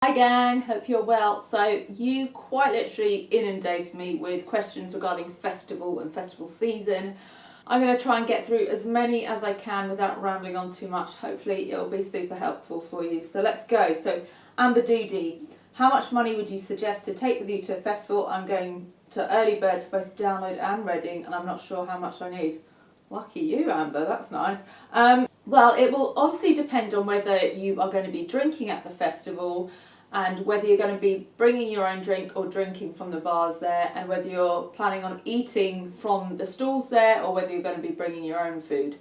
Hi gang, hope you're well. So you quite literally inundated me with questions regarding festival and festival season. I'm going to try and get through as many as I can without rambling on too much. Hopefully it'll be super helpful for you. So let's go. So Amber Doody, how much money would you suggest to take with you to a festival? I'm going to early bird for both Download and Reading and I'm not sure how much I need. Lucky you, Amber, that's nice. Well, it will obviously depend on whether you are going to be drinking at the festival and whether you're going to be bringing your own drink or drinking from the bars there, and whether you're planning on eating from the stalls there or whether you're going to be bringing your own food.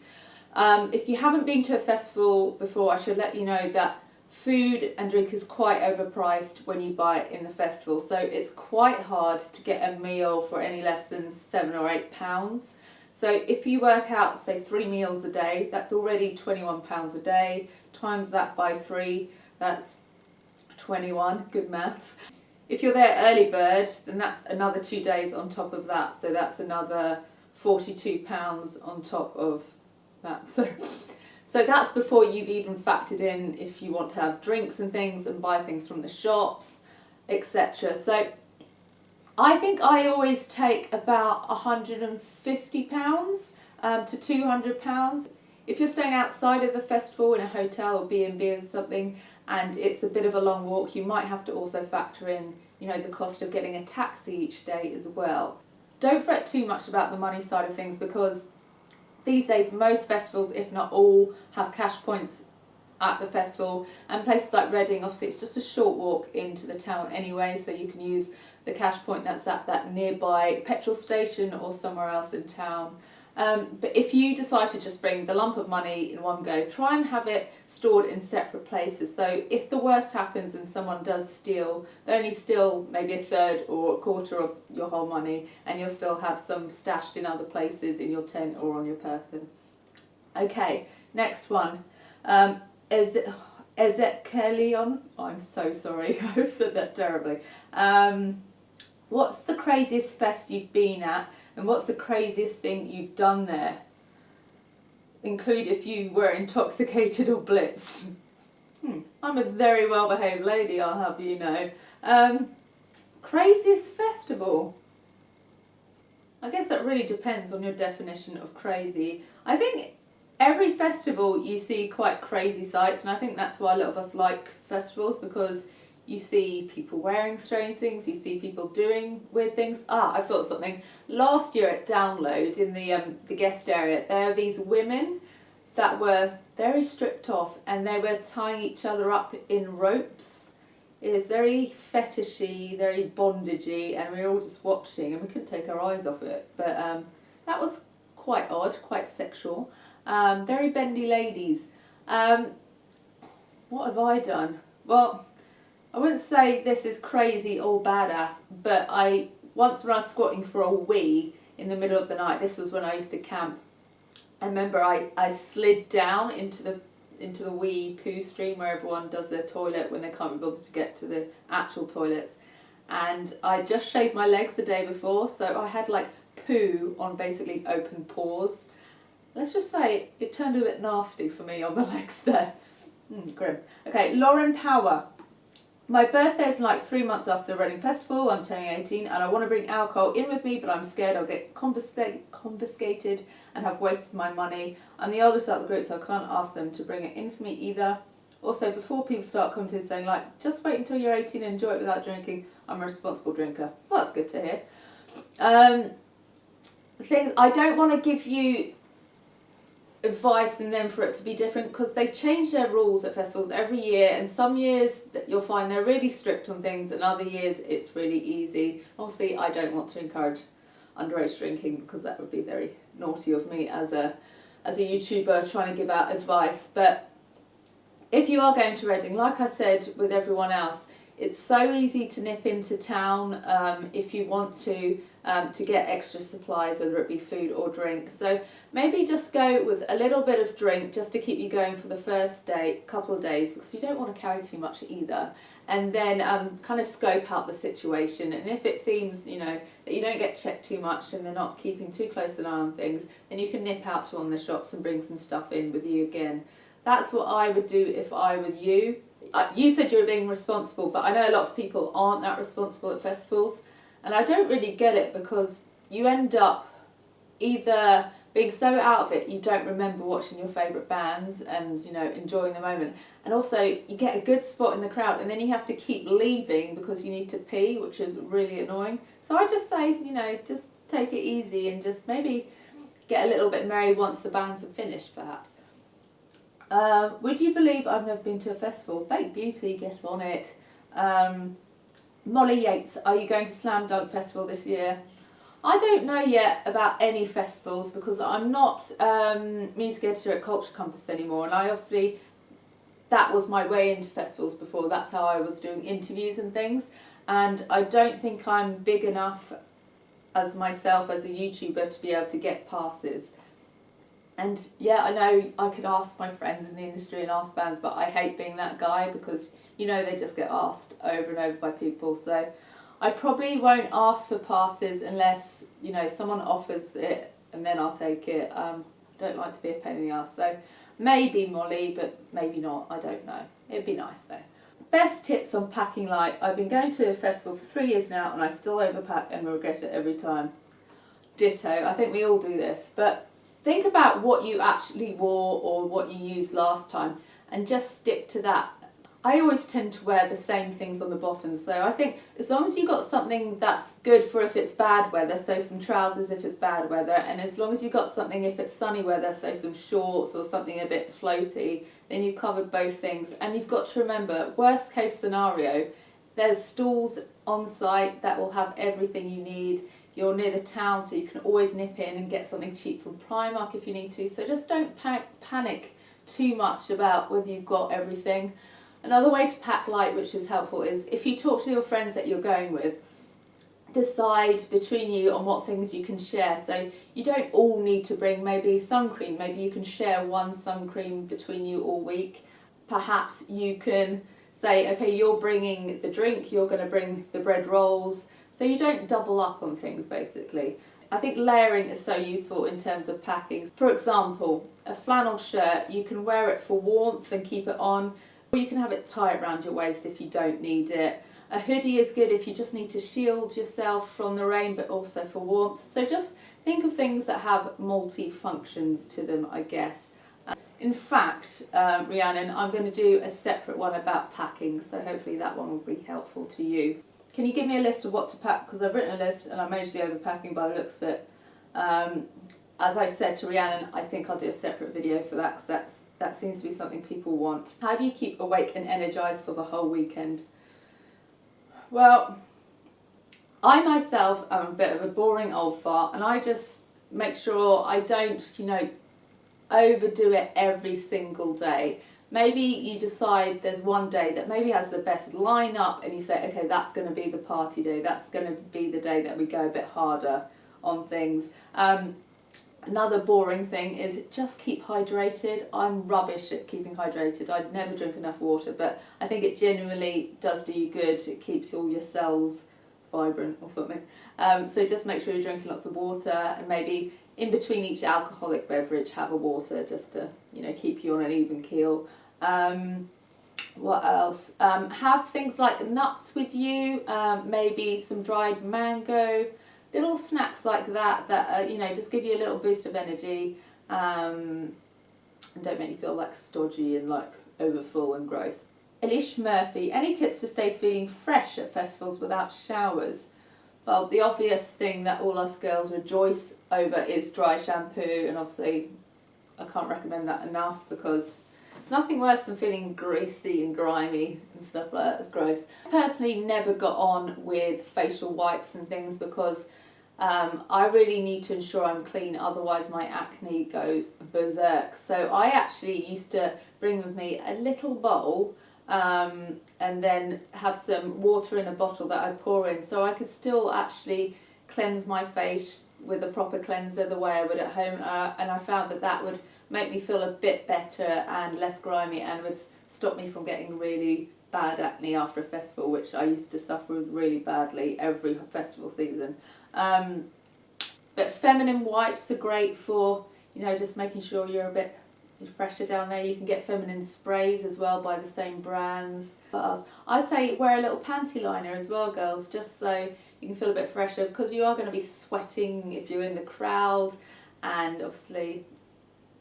If you haven't been to a festival before, I should let you know that food and drink is quite overpriced when you buy it in the festival, so it's quite hard to get a meal for any less than £7 or £8. So if you work out, say, 3 meals a day, that's already £21 a day. Times that by 3, that's 21, good maths. If you're there early bird, then that's another 2 days on top of that. So that's another £42 on top of that. So that's before you've even factored in if you want to have drinks and things and buy things from the shops, etc. So I think I always take about £150 to £200. If you're staying outside of the festival in a hotel or B&B or something and it's a bit of a long walk, you might have to also factor in, the cost of getting a taxi each day as well. Don't fret too much about the money side of things because these days most festivals, if not all, have cash points at the festival, and places like Reading, obviously it's just a short walk into the town anyway, so you can use the cash point that's at that nearby petrol station or somewhere else in town. But if you decide to just bring the lump of money in one go, try and have it stored in separate places. So if the worst happens and someone does steal, they only steal maybe a third or a quarter of your whole money, and you'll still have some stashed in other places in your tent or on your person. Okay, next one. Eggleton? I'm so sorry, I've said that terribly. What's the craziest fest you've been at, and what's the craziest thing you've done there? Include if you were intoxicated or blitzed. I'm a very well behaved lady, I'll have you know. Craziest festival? I guess that really depends on your definition of crazy. I think every festival you see quite crazy sights, and I think that's why a lot of us like festivals, because you see people wearing strange things, you see people doing weird things. I've thought of something. Last year at Download, in the guest area, there are these women that were very stripped off and they were tying each other up in ropes. It was very fetishy, very bondagey, and we were all just watching and we couldn't take our eyes off it. But that was quite odd, quite sexual. Very bendy ladies. What have I done? Well, I wouldn't say this is crazy or badass, but once when I was squatting for a wee in the middle of the night, this was when I used to camp, I remember I slid down into the wee poo stream where everyone does their toilet when they can't be bothered to get to the actual toilets, and I just shaved my legs the day before, so I had like poo on basically open pores. Let's just say it turned a bit nasty for me on the legs there. Grim. Okay, Lauren Power. My birthday is like 3 months after the Reading Festival. I'm turning 18 and I want to bring alcohol in with me, but I'm scared I'll get confiscated and have wasted my money. I'm the oldest out of the group, so I can't ask them to bring it in for me either. Also, before people start coming to saying like, just wait until you're 18 and enjoy it without drinking, I'm a responsible drinker. Well, that's good to hear. I don't want to give you advice and then for it to be different, because they change their rules at festivals every year, and some years you'll find they're really strict on things and other years it's really easy. Obviously I don't want to encourage underage drinking because that would be very naughty of me as a YouTuber trying to give out advice. But if you are going to Reading, like I said with everyone else, it's so easy to nip into town if you want to get extra supplies, whether it be food or drink. So maybe just go with a little bit of drink just to keep you going for the first couple of days, because you don't want to carry too much either. And then kind of scope out the situation. And if it seems, that you don't get checked too much and they're not keeping too close an eye on things, then you can nip out to one of the shops and bring some stuff in with you again. That's what I would do if I were you. You said you were being responsible, but I know a lot of people aren't that responsible at festivals, and I don't really get it because you end up either being so out of it you don't remember watching your favourite bands and, you know, enjoying the moment, and also you get a good spot in the crowd and then you have to keep leaving because you need to pee, which is really annoying. So I just say, you know, just take it easy and just maybe get a little bit merry once the bands have finished, perhaps. Would you believe I've never been to a festival? Baked Beauty, get on it. Molly Yates, are you going to Slam Dunk Festival this year? I don't know yet about any festivals because I'm not music editor at Culture Compass anymore, and I obviously, that was my way into festivals before. That's how I was doing interviews and things, and I don't think I'm big enough as myself as a YouTuber to be able to get passes. And yeah, I know I could ask my friends in the industry and ask bands, but I hate being that guy because, you know, they just get asked over and over by people. So I probably won't ask for passes unless, you know, someone offers it and then I'll take it. I don't like to be a pain in the ass. So maybe Molly, but maybe not. I don't know. It'd be nice though. Best tips on packing light. I've been going to a festival for 3 years now and I still overpack and regret it every time. Ditto. I think we all do this, but think about what you actually wore or what you used last time and just stick to that. I always tend to wear the same things on the bottom, so I think as long as you've got something that's good for if it's bad weather, so some trousers if it's bad weather, and as long as you've got something if it's sunny weather, so some shorts or something a bit floaty, then you've covered both things. And you've got to remember, worst case scenario, there's stalls on site that will have everything you need. You're near the town, so you can always nip in and get something cheap from Primark if you need to. So just don't panic too much about whether you've got everything. Another way to pack light, which is helpful, is if you talk to your friends that you're going with, decide between you on what things you can share. So you don't all need to bring maybe sun cream. Maybe you can share one sun cream between you all week. Perhaps you can say, okay, you're bringing the drink, you're going to bring the bread rolls. So you don't double up on things, basically. I think layering is so useful in terms of packing. For example, a flannel shirt, you can wear it for warmth and keep it on, or you can have it tight around your waist if you don't need it. A hoodie is good if you just need to shield yourself from the rain, but also for warmth. So just think of things that have multi-functions to them, I guess. In fact, Rhiannon, I'm going to do a separate one about packing, so hopefully that one will be helpful to you. Can you give me a list of what to pack? Because I've written a list and I'm majorly overpacking by the looks of it. As I said to Rhiannon, I think I'll do a separate video for that because that seems to be something people want. How do you keep awake and energised for the whole weekend? Well, I myself am a bit of a boring old fart, and I just make sure I don't, you know, overdo it every single day. Maybe you decide there's one day that maybe has the best lineup and you say, okay, that's going to be the party day. That's going to be the day that we go a bit harder on things. Another boring thing is just keep hydrated. I'm rubbish at keeping hydrated. I never drink enough water, but I think it genuinely does do you good. It keeps all your cells vibrant or something. So just make sure you're drinking lots of water, and maybe in between each alcoholic beverage have a water just to, you know, keep you on an even keel. What else? Have things like nuts with you, maybe some dried mango, little snacks like that you know, just give you a little boost of energy, and don't make you feel like stodgy and like overfull and gross. Elish Murphy, any tips to stay feeling fresh at festivals without showers? Well, the obvious thing that all us girls rejoice over is dry shampoo, and obviously I can't recommend that enough because nothing worse than feeling greasy and grimy and stuff like that. It's gross. I personally never got on with facial wipes and things because I really need to ensure I'm clean, otherwise my acne goes berserk. So I actually used to bring with me a little bowl and then have some water in a bottle that I pour in, so I could still actually cleanse my face with a proper cleanser the way I would at home, and I found that that would make me feel a bit better and less grimy and would stop me from getting really bad acne after a festival, which I used to suffer with really badly every festival season. But feminine wipes are great for, you know, just making sure you're a bit fresher down there. You can get feminine sprays as well by the same brands. But I'd say wear a little panty liner as well, girls, just so you can feel a bit fresher, because you are going to be sweating if you're in the crowd. And obviously,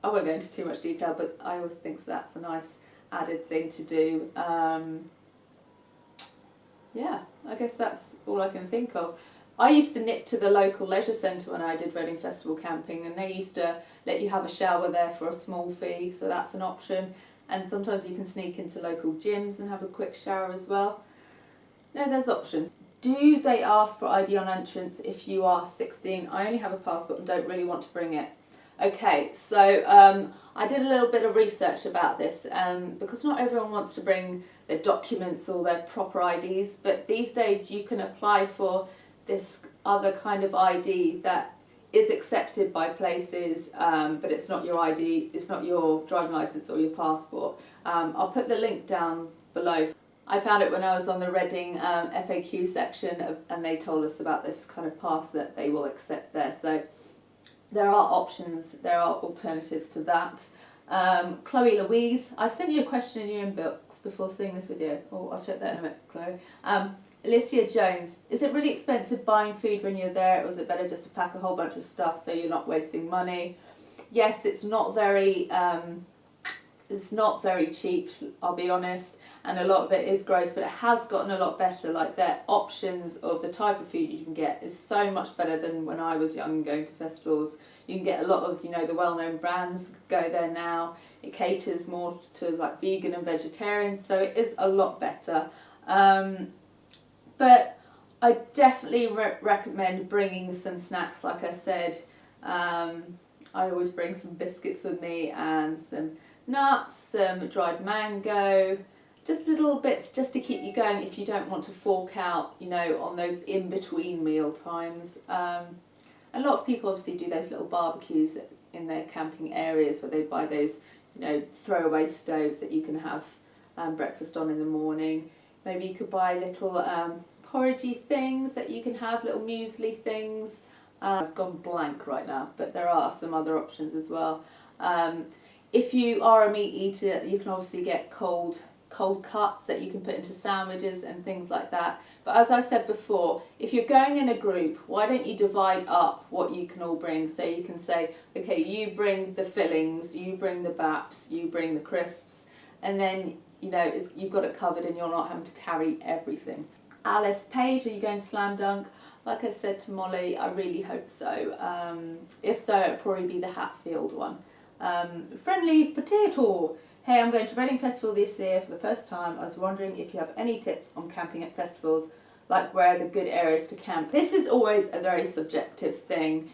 I won't go into too much detail, but I always think that's a nice added thing to do. Yeah, I guess that's all I can think of. I used to knit to the local leisure centre when I did Reading Festival camping, and they used to let you have a shower there for a small fee, so that's an option. And sometimes you can sneak into local gyms and have a quick shower as well. No, there's options. Do they ask for ID on entrance if you are 16? I only have a passport and don't really want to bring it. Okay, so I did a little bit of research about this, because not everyone wants to bring their documents or their proper IDs, but these days you can apply for this other kind of ID that is accepted by places, but it's not your ID, it's not your driving licence or your passport. I'll put the link down below. I found it when I was on the Reading FAQ section, and they told us about this kind of pass that they will accept there. So there are options, there are alternatives to that. Chloe Louise, I've sent you a question in your inbox before seeing this video. Oh, I'll check that in a minute, Chloe. Alicia Jones, is it really expensive buying food when you're there, or is it better just to pack a whole bunch of stuff so you're not wasting money? Yes, it's not very cheap, I'll be honest, and a lot of it is gross, but it has gotten a lot better. Like, their options of the type of food you can get is so much better than when I was young and going to festivals. You can get a lot of, you know, the well-known brands go there now. It caters more to like vegan and vegetarians, so it is a lot better. But I definitely recommend bringing some snacks. Like I said, I always bring some biscuits with me and some nuts, some dried mango, just little bits just to keep you going if you don't want to fork out, you know, on those in-between meal times. A lot of people obviously do those little barbecues in their camping areas where they buy those, you know, throwaway stoves that you can have breakfast on in the morning. Maybe you could buy little porridgey things that you can have, little muesli things. I've gone blank right now, but there are some other options as well. If you are a meat eater, you can obviously get cold cuts that you can put into sandwiches and things like that. But as I said before, if you're going in a group, why don't you divide up what you can all bring? So you can say, okay, you bring the fillings, you bring the baps, you bring the crisps, and then, you know, you've got it covered and you're not having to carry everything. Alice Page, are you going to Slam Dunk? Like I said to Molly, I really hope so. If so, it'll probably be the Hatfield one. Friendly Potato. Hey, I'm going to Reading Festival this year for the first time. I was wondering if you have any tips on camping at festivals, like where are the good areas to camp. This is always a very subjective thing.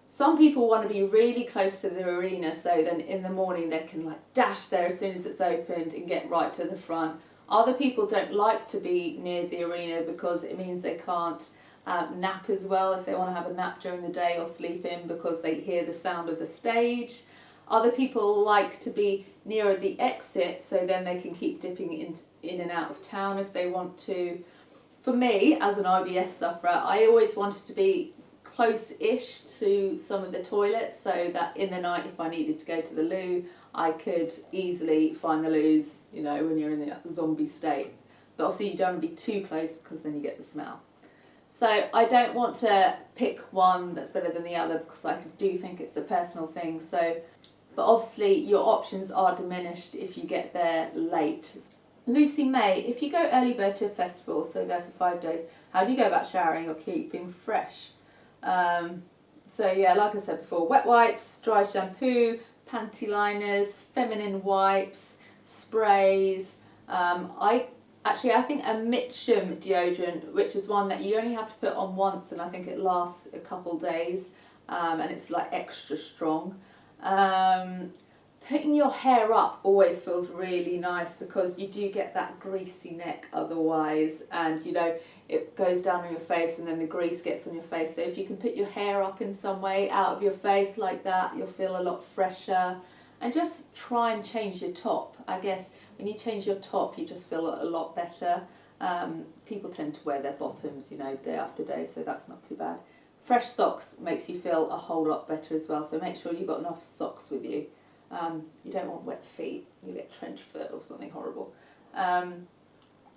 Some people want to be really close to the arena, so then in the morning they can like dash there as soon as it's opened and get right to the front. Other people don't like to be near the arena because it means they can't nap as well if they want to have a nap during the day, or sleep in because they hear the sound of the stage. Other people like to be nearer the exit, so then they can keep dipping in and out of town if they want to. For me, as an IBS sufferer, I always wanted to be close-ish to some of the toilets, so that in the night, if I needed to go to the loo, I could easily find the loos, you know, when you're in the zombie state. But obviously you don't want to be too close because then you get the smell. So I don't want to pick one that's better than the other because I do think it's a personal thing. So, but obviously your options are diminished if you get there late. Lucy May, if you go early bird to a festival, so there for 5 days, how do you go about showering or keeping fresh? So yeah, like I said before, wet wipes, dry shampoo, panty liners, feminine wipes, sprays. I think a Mitchum deodorant, which is one that you only have to put on once, and I think it lasts a couple days, and it's like extra strong. Putting your hair up always feels really nice because you do get that greasy neck otherwise, and you know, it goes down on your face and then the grease gets on your face. So if you can put your hair up in some way out of your face like that, you'll feel a lot fresher. And just try and change your top. I guess when you change your top, you just feel a lot better. People tend to wear their bottoms, you know, day after day, so that's not too bad. Fresh socks makes you feel a whole lot better as well, so make sure you've got enough socks with you. You don't want wet feet, you get trench foot or something horrible.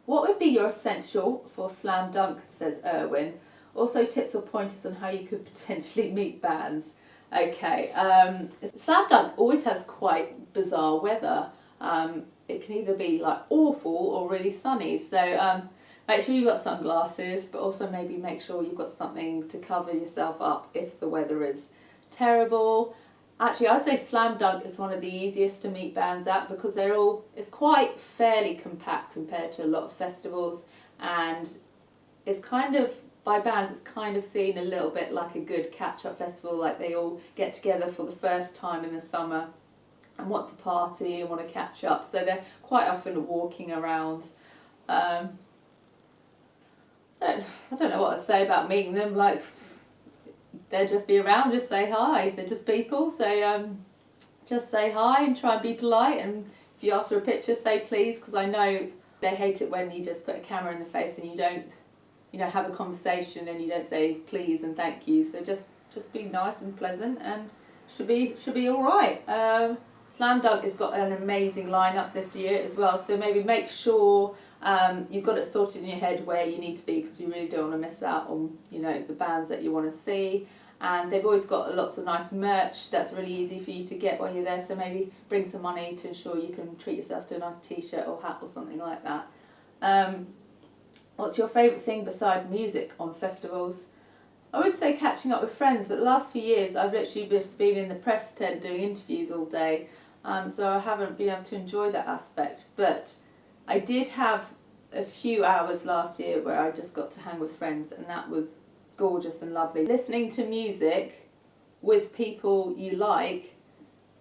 What would be your essential for slam dunk, says Erwin. Also tips or pointers on how you could potentially meet bands. Okay, slam dunk always has quite bizarre weather. It can either be like awful or really sunny, so make sure you've got sunglasses, but also maybe make sure you've got something to cover yourself up if the weather is terrible. Actually, I'd say slam dunk is one of the easiest to meet bands at because it's quite fairly compact compared to a lot of festivals, and it's kind of, by bands, it's kind of seen a little bit like a good catch-up festival, like they all get together for the first time in the summer and want to party and want to catch up, so they're quite often walking around. I don't know what I'd say about meeting them, like, they'll just be around, just say hi, they're just people, so just say hi and try and be polite, and if you ask for a picture, say please, because I know they hate it when you just put a camera in the face and you don't, have a conversation and you don't say please and thank you, so just be nice and pleasant and should be alright. Slam Dunk has got an amazing lineup this year as well, so maybe make sure you've got it sorted in your head where you need to be, because you really don't want to miss out on the bands that you want to see. And they've always got lots of nice merch that's really easy for you to get while you're there, so maybe bring some money to ensure you can treat yourself to a nice t-shirt or hat or something like that. What's your favourite thing beside music on festivals? I would say catching up with friends, but the last few years I've literally just been in the press tent doing interviews all day, so I haven't been able to enjoy that aspect. But I did have a few hours last year where I just got to hang with friends, and that was gorgeous and lovely. Listening to music with people you like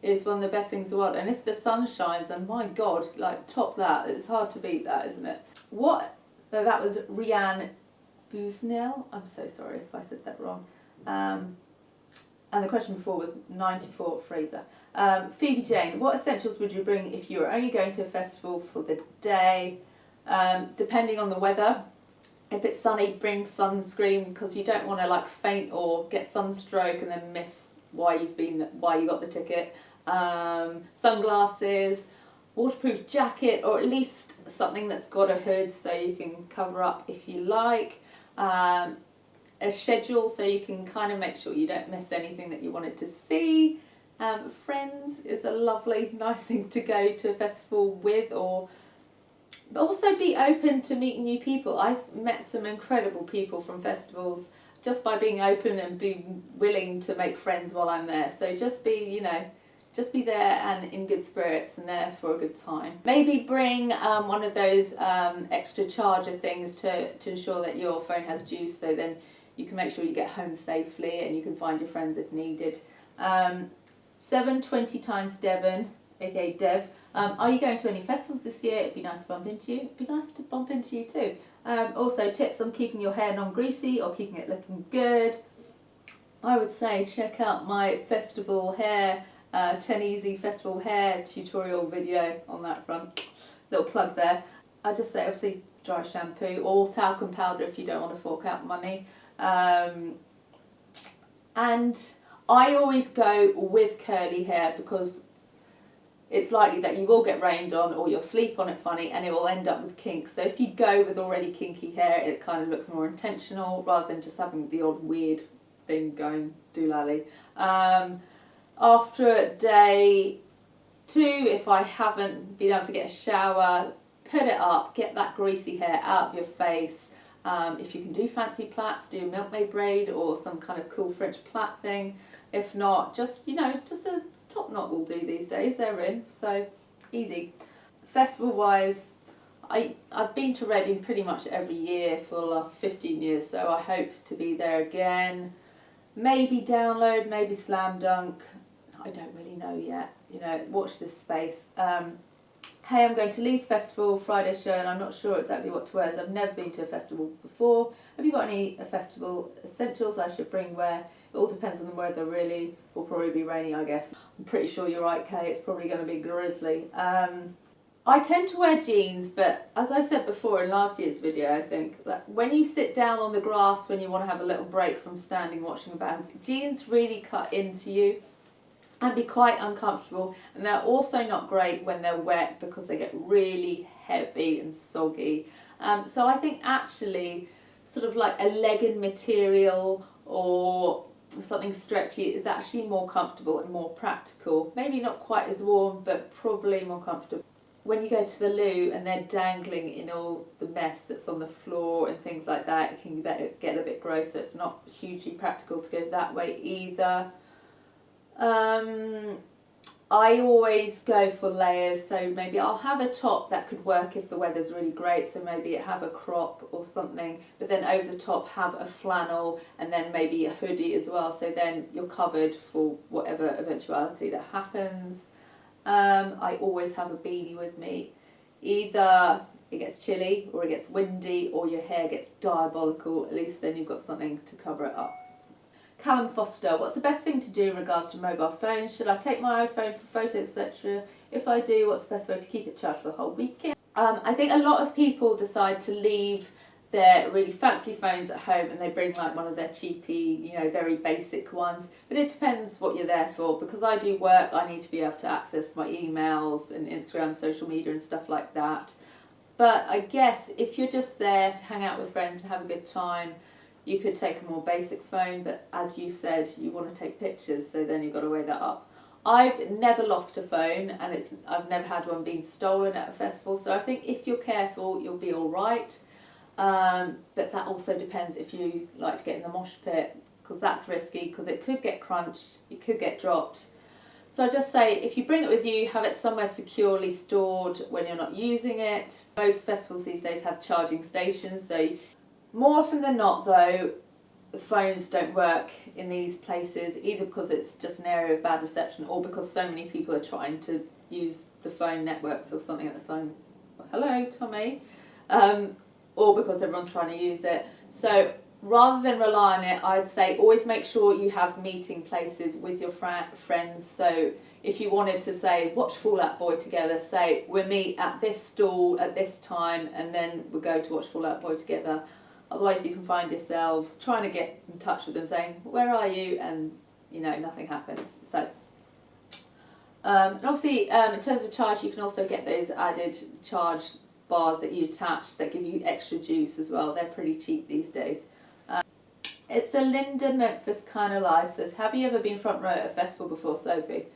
is one of the best things in the world, and if the sun shines, then my god, like, top that. It's hard to beat that, isn't it? So that was Rianne Busnell. I'm so sorry if I said that wrong. And the question before was 94 Fraser. Phoebe Jane, what essentials would you bring if you were only going to a festival for the day? Depending on the weather. If it's sunny, bring sunscreen, because you don't want to like faint or get sunstroke and then miss why you got the ticket. Sunglasses, waterproof jacket, or at least something that's got a hood so you can cover up if you like. A schedule so you can kind of make sure you don't miss anything that you wanted to see. Friends is a lovely, nice thing to go to a festival with, but also be open to meeting new people. I've met some incredible people from festivals just by being open and being willing to make friends while I'm there. So just be there and in good spirits and there for a good time. Maybe bring one of those extra charger things to ensure that your phone has juice, so then you can make sure you get home safely and you can find your friends if needed. 720 times Devon, aka Dev. Are you going to any festivals this year? It'd be nice to bump into you. It'd be nice to bump into you too. Also, tips on keeping your hair non-greasy or keeping it looking good. I would say check out my festival hair, 10 easy festival hair tutorial video on that front. Little plug there. I just say obviously dry shampoo or talcum powder if you don't want to fork out money. And I always go with curly hair because it's likely that you will get rained on or you'll sleep on it funny and it will end up with kinks. So if you go with already kinky hair, it kind of looks more intentional rather than just having the odd weird thing going doolally. After day 2, if I haven't been able to get a shower, put it up, get that greasy hair out of your face. If you can do fancy plaits, do a milkmaid braid or some kind of cool French plait thing. If not, just a top knot will do these days, they're in, so easy. Festival wise, I've been to Reading pretty much every year for the last 15 years, so I hope to be there again. Maybe Download, maybe Slam Dunk, I don't really know yet, watch this space. Hey, I'm going to Leeds Festival Friday show and I'm not sure exactly what to wear, as I've never been to a festival before. Have you got any festival essentials I should bring where? It all depends on the weather really. Will probably be rainy, I guess. I'm pretty sure you're right, Kay, it's probably going to be grizzly. I tend to wear jeans, but as I said before in last year's video, I think that when you sit down on the grass when you want to have a little break from standing watching the bands, jeans really cut into you. and be quite uncomfortable. And they're also not great when they're wet because they get really heavy and soggy. So I think actually sort of like a legging material or something stretchy is actually more comfortable and more practical. Maybe not quite as warm, but probably more comfortable. When you go to the loo and they're dangling in all the mess that's on the floor and things like that, it can get a bit gross, so it's not hugely practical to go that way either. I always go for layers, so maybe I'll have a top that could work if the weather's really great, so maybe have a crop or something, but then over the top have a flannel and then maybe a hoodie as well, so then you're covered for whatever eventuality that happens. I always have a beanie with me. Either it gets chilly or it gets windy or your hair gets diabolical, at least then you've got something to cover it up. Callum Foster, what's the best thing to do in regards to mobile phones? Should I take my iPhone for photos, etc.? If I do, what's the best way to keep it charged for the whole weekend? I think a lot of people decide to leave their really fancy phones at home and they bring like one of their cheapy, you know, very basic ones. But it depends what you're there for. Because I do work, I need to be able to access my emails and Instagram, social media and stuff like that. But I guess if you're just there to hang out with friends and have a good time, you could take a more basic phone, but as you said, you want to take pictures, so then you've got to weigh that up. I've never lost a phone, and I've never had one being stolen at a festival, so I think if you're careful, you'll be all right. But that also depends if you like to get in the mosh pit, because that's risky, because it could get crunched, it could get dropped. So I just say, if you bring it with you, have it somewhere securely stored when you're not using it. Most festivals these days have charging stations, so more often than not though, the phones don't work in these places, either because it's just an area of bad reception or because so many people are trying to use the phone networks or something at the same. Hello, Tommy. Or because everyone's trying to use it. So rather than rely on it, I'd say always make sure you have meeting places with your friends. So if you wanted to say watch Fall Out Boy together, say we'll meet at this stall at this time and then we'll go to watch Fall Out Boy together. Otherwise you can find yourselves trying to get in touch with them saying, where are you? And you know, nothing happens. So and obviously in terms of charge, you can also get those added charge bars that you attach that give you extra juice as well. They're pretty cheap these days. It's a Linda Memphis kind of life says, have you ever been front row at a festival before, Sophie?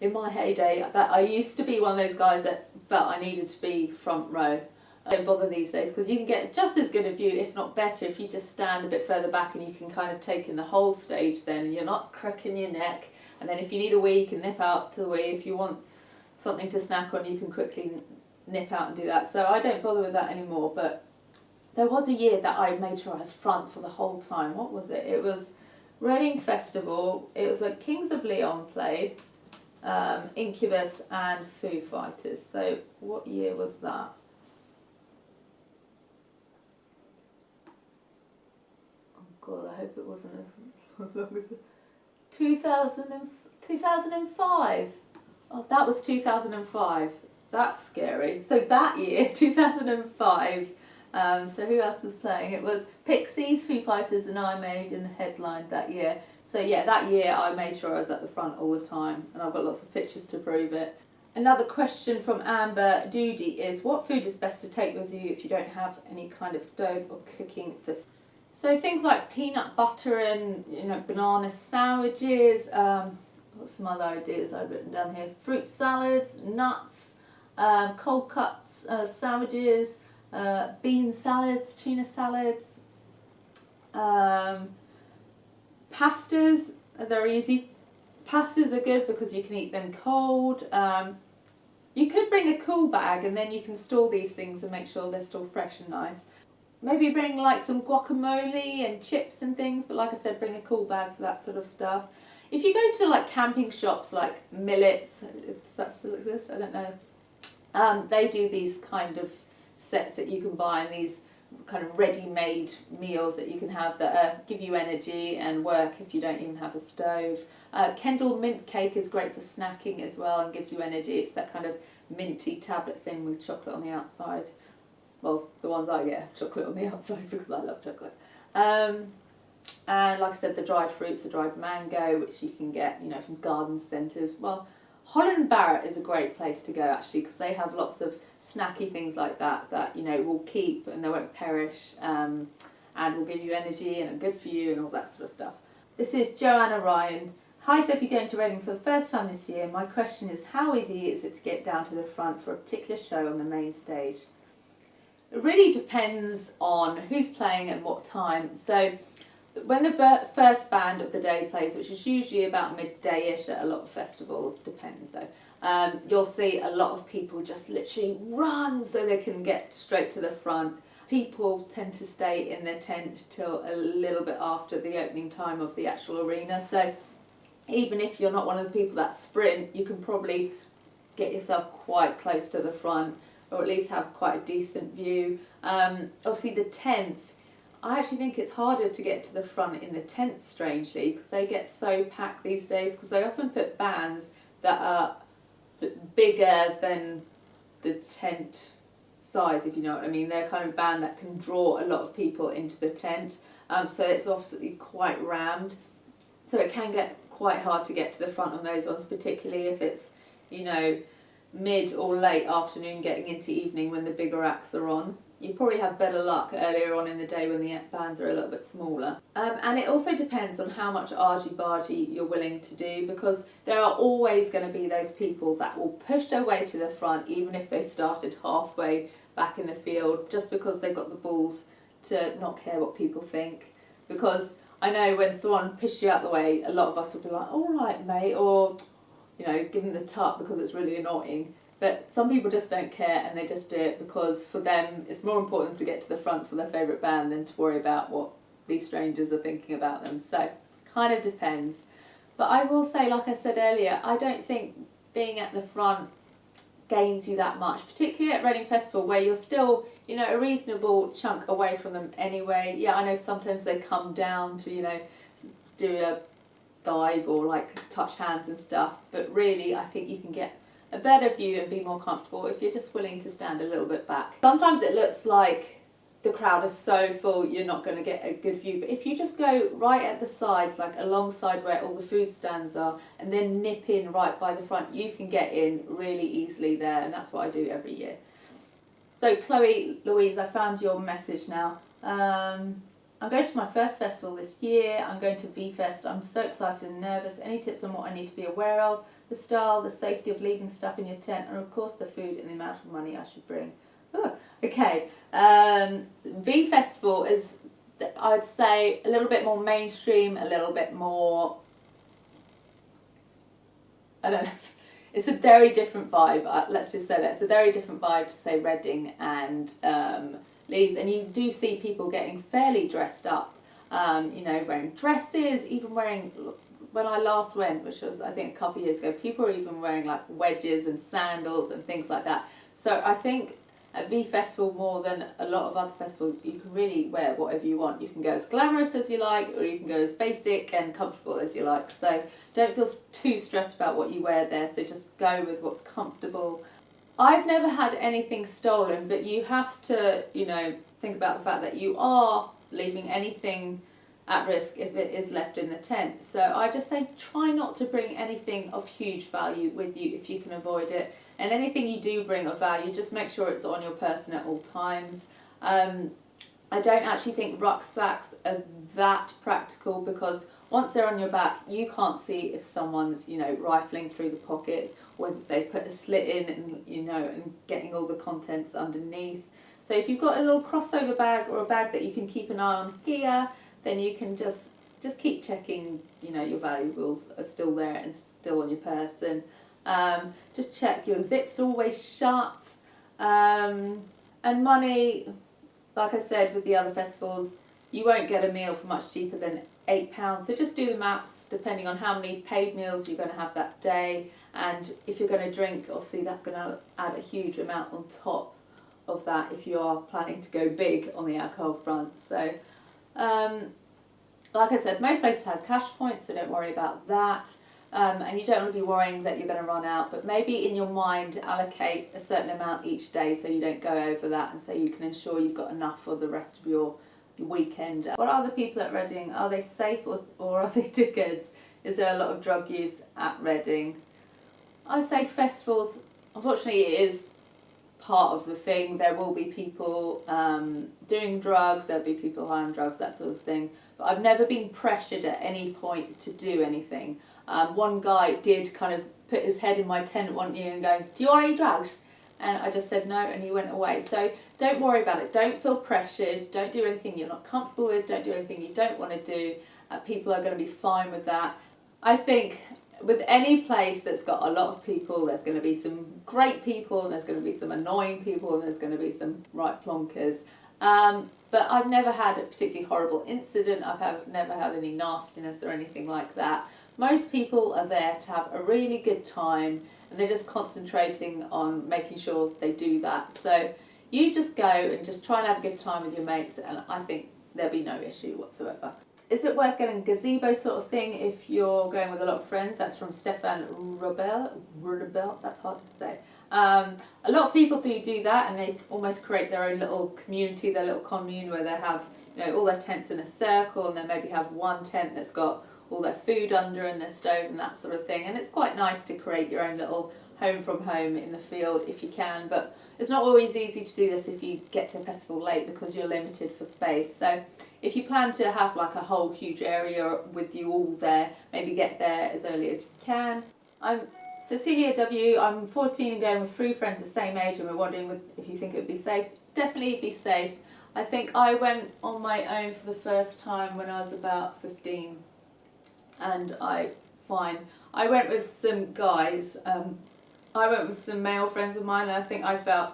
In my heyday, I used to be one of those guys that felt I needed to be front row. I don't bother these days because you can get just as good a view, if not better, if you just stand a bit further back and you can kind of take in the whole stage then. You're not cracking your neck. And then if you need a wee, you can nip out to the wee. If you want something to snack on, you can quickly nip out and do that. So I don't bother with that anymore. But there was a year that I made sure I was front for the whole time. What was it? It was Reading Festival. It was when Kings of Leon played, Incubus and Foo Fighters. So what year was that? God, I hope it wasn't as long as 2005. Oh, that was 2005. That's scary. So that year, 2005. So who else was playing? It was Pixies, Foo Fighters, and I Maiden headlined that year. So yeah, that year I made sure I was at the front all the time, and I've got lots of pictures to prove it. Another question from Amber Doody is, what food is best to take with you if you don't have any kind of stove or cooking facility? So things like peanut butter and, you know, banana sandwiches, what's some other ideas I've written down here? Fruit salads, nuts, cold cuts, sandwiches, bean salads, tuna salads, pastas are very easy. Pastas are good because you can eat them cold. You could bring a cool bag and then you can store these things and make sure they're still fresh and nice. Maybe bring like some guacamole and chips and things, but like I said, bring a cool bag for that sort of stuff. If you go to like camping shops like Millets, does that still exist? I don't know. They do these kind of sets that you can buy, and these kind of ready-made meals that you can have that give you energy and work if you don't even have a stove. Kendall mint cake is great for snacking as well and gives you energy. It's that kind of minty tablet thing with chocolate on the outside. Well, the ones I get have chocolate on the outside because I love chocolate. And like I said, the dried fruits, the dried mango, which you can get, you know, from garden centres. Well, Holland and Barrett is a great place to go actually, because they have lots of snacky things like that that, you know, will keep and they won't perish, and will give you energy and are good for you and all that sort of stuff. This is Joanna Ryan. Hi Sophie, going to Reading for the first time this year. My question is, how easy is it to get down to the front for a particular show on the main stage? It really depends on who's playing and what time. So when the first band of the day plays, which is usually about midday-ish at a lot of festivals, depends though, you'll see a lot of people just literally run so they can get straight to the front. People tend to stay in their tent till a little bit after the opening time of the actual arena, so even if you're not one of the people that sprint, you can probably get yourself quite close to the front, or at least have quite a decent view. Obviously the tents, I actually think it's harder to get to the front in the tents, strangely, because they get so packed these days, because they often put bands that are bigger than the tent size, if you know what I mean. They're kind of band that can draw a lot of people into the tent, so it's obviously quite rammed, so it can get quite hard to get to the front on those ones, particularly if it's, you know, mid or late afternoon getting into evening when the bigger acts are on. You probably have better luck earlier on in the day when the bands are a little bit smaller. And it also depends on how much argy-bargy you're willing to do, because there are always going to be those people that will push their way to the front even if they started halfway back in the field, just because they've got the balls to not care what people think. Because I know when someone pushes you out the way, a lot of us will be like, all right mate, or, you know, give them the tut because it's really annoying. But some people just don't care and they just do it because for them it's more important to get to the front for their favourite band than to worry about what these strangers are thinking about them. So, kind of depends. But I will say, like I said earlier, I don't think being at the front gains you that much, particularly at Reading Festival, where you're still, you know, a reasonable chunk away from them anyway. Yeah, I know sometimes they come down to, you know, do a dive or like touch hands and stuff, but really I think you can get a better view and be more comfortable if you're just willing to stand a little bit back. Sometimes it looks like the crowd is so full you're not going to get a good view, but if you just go right at the sides, like alongside where all the food stands are, and then nip in right by the front, you can get in really easily there, and that's what I do every year. So Chloe Louise, I found your message now. I'm going to my first festival this year. I'm going to V-Fest. I'm so excited and nervous. Any tips on what I need to be aware of? The style, the safety of leaving stuff in your tent, and of course the food and the amount of money I should bring. Oh, okay, V-Festival is, I'd say, a little bit more mainstream, a little bit more, I don't know, it's a very different vibe. Let's just say that. It's a very different vibe to, say, Reading and Leeds, and you do see people getting fairly dressed up, you know, wearing dresses, even wearing, when I last went, which was I think a couple of years ago, people were even wearing like wedges and sandals and things like that. So I think at V-Festival, more than a lot of other festivals, you can really wear whatever you want. You can go as glamorous as you like, or you can go as basic and comfortable as you like. So don't feel too stressed about what you wear there, so just go with what's comfortable. I've never had anything stolen, but you have to, you know, think about the fact that you are leaving anything at risk if it is left in the tent. So I just say try not to bring anything of huge value with you if you can avoid it. And anything you do bring of value, just make sure it's on your person at all times. I don't actually think rucksacks are that practical, because once they're on your back, you can't see if someone's, you know, rifling through the pockets, whether they put a slit in and, you know, and getting all the contents underneath. So if you've got a little crossover bag or a bag that you can keep an eye on here, then you can just keep checking, you know, your valuables are still there and still on your person. Just check your zips always shut. And money, like I said with the other festivals, you won't get a meal for much cheaper than £8. So just do the maths depending on how many paid meals you're going to have that day. And if you're going to drink, obviously that's going to add a huge amount on top of that if you are planning to go big on the alcohol front. So like I said, most places have cash points, so don't worry about that. And you don't want to be worrying that you're going to run out, but maybe in your mind allocate a certain amount each day so you don't go over that, and so you can ensure you've got enough for the rest of your your weekend. What are the people at Reading? Are they safe or are they dickheads? Is there a lot of drug use at Reading? I'd say festivals, unfortunately it is part of the thing. There will be people doing drugs, there'll be people high on drugs, that sort of thing. But I've never been pressured at any point to do anything. One guy did kind of put his head in my tent one year and go, do you want any drugs? And I just said no, and he went away. So don't worry about it. Don't feel pressured. Don't do anything you're not comfortable with. Don't do anything you don't want to do. People are going to be fine with that. I think with any place that's got a lot of people, there's going to be some great people, and there's going to be some annoying people, and there's going to be some right plonkers. But I've never had a particularly horrible incident. I've never had any nastiness or anything like that. Most people are there to have a really good time, and they're just concentrating on making sure they do that. So you just go and just try and have a good time with your mates, and I think there'll be no issue whatsoever. Is it worth getting a gazebo sort of thing if you're going with a lot of friends? That's from Stefan Rubel, that's hard to say. A lot of people do that, and they almost create their own little community, their little commune, where they have, you know, all their tents in a circle, and then maybe have one tent that's got all their food under and their stove and that sort of thing. And it's quite nice to create your own little home from home in the field if you can, but it's not always easy to do this if you get to a festival late because you're limited for space. So if you plan to have like a whole huge area with you all there, maybe get there as early as you can. I'm Cecilia W. I'm 14 and going with 3 friends the same age, and we're wondering if you think it would be safe. Definitely be safe. I think I went on my own for the first time when I was about 15, and I went with some guys. I went with some male friends of mine, and I think I felt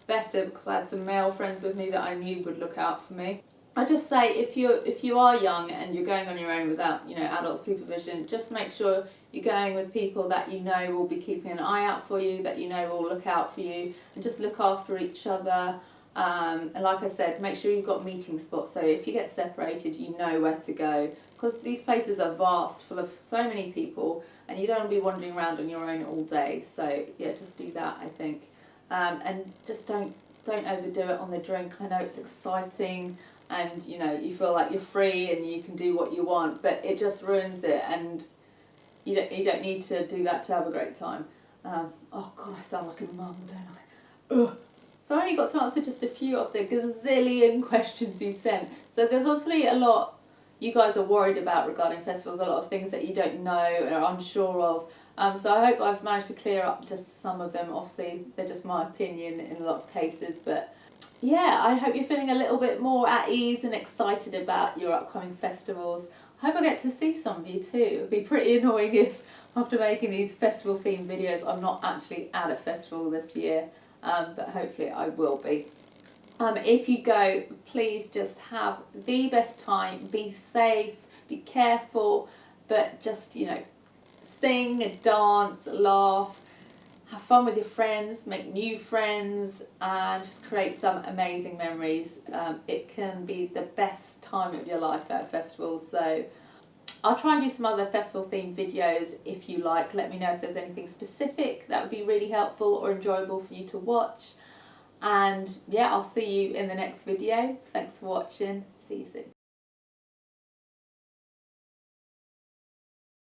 better because I had some male friends with me that I knew would look out for me. I just say if you are young and you're going on your own without, you know, adult supervision, just make sure you're going with people that you know will be keeping an eye out for you, that you know will look out for you, and just look after each other. And like I said, make sure you've got meeting spots, so if you get separated you know where to go, because these places are vast, full of so many people, and you don't want to be wandering around on your own all day. So yeah, just do that, I think. And just don't overdo it on the drink. I know it's exciting, and you know, you feel like you're free and you can do what you want, but it just ruins it, and you don't need to do that to have a great time. Oh god, I sound like a mum, don't I? Ugh. So I only got to answer just a few of the gazillion questions you sent. So there's obviously a lot you guys are worried about regarding festivals, a lot of things that you don't know and are unsure of. So I hope I've managed to clear up just some of them. Obviously they're just my opinion in a lot of cases, but yeah, I hope you're feeling a little bit more at ease and excited about your upcoming festivals. I hope I get to see some of you too. It would be pretty annoying if after making these festival themed videos I'm not actually at a festival this year, but hopefully I will be. If you go, please just have the best time, be safe, be careful, but just, you know, sing, dance, laugh, have fun with your friends, make new friends, and just create some amazing memories. It can be the best time of your life at festivals. So I'll try and do some other festival themed videos if you like. Let me know if there's anything specific that would be really helpful or enjoyable for you to watch. And yeah, I'll see you in the next video. Thanks for watching. See you soon.